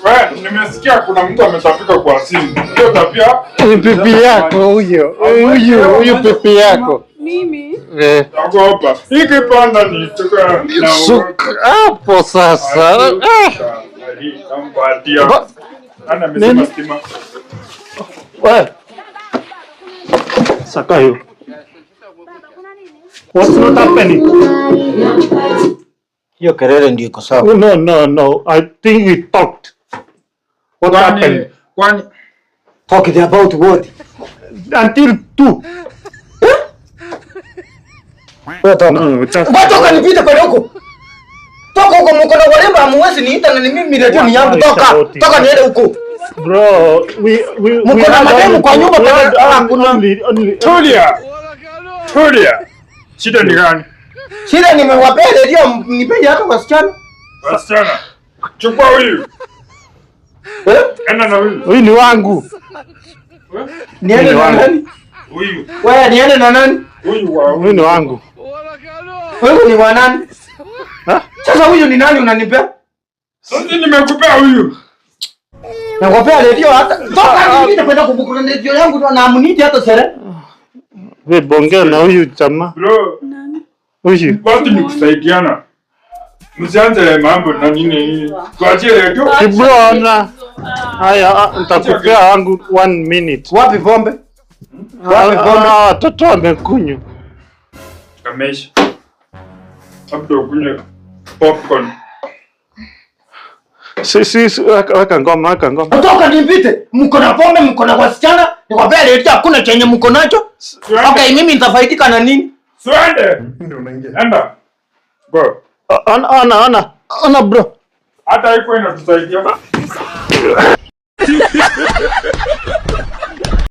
Wewe nimesikia kuna mtu ametapika kwa simu. Hiyo tapia ni pipi yako huyo. Huyo pipi yako. Mimi? Naogopa. Hiki panda ni tuka na hapo sasa. Ana amesema stima. Wewe. Saka hiyo. What's not happening? Hiyo kelele ndio iko sawa. No. I think we talked. What happened? Talked about what? Until 2. Toka nipite kwa huko. Toka huko mko na waremba hamwezi niita na mimi ndio ni yangu toka. Toka niende huko. Bro, mko na mademu kwa nyumba kuna Tulia. Shida ni gani? Shida nimewapea ndio nipe hata wasichana. Wasichana. Chukua huyu. Enda na huyu. Huyu ni wangu. Niende na nani? Huyu. Wewe niende na nani? Huyu ni wangu. Wewe ni wa nani? Sasa huyu ni nani unanipea? Sasa nimekupea huyu. Nakupea redio hata. Toka nipite kwenda kubukura redio yangu na amuniti hata sere. Wewe bongea na huyu jamaa. Bro. Huyu. Watu ni kusaidiana. Msianze mambo na nini. Tuachie redio. Bro na. Haya nitakupea wangu 1 minute. Wapi pombe? Wapi pombe? Watoto wamekunywa. Kamesha. Hapo kunywa popcorn. Si weka ngoma. Toka nipite. Mko na pombe, mko na wasichana, nikwambia leo hakuna chenye mko nacho. Okay, mimi nitafaidika na nini? Swende. Ndio unaingia. Enda. Bro. Ana bro. Hata iko inatusaidia.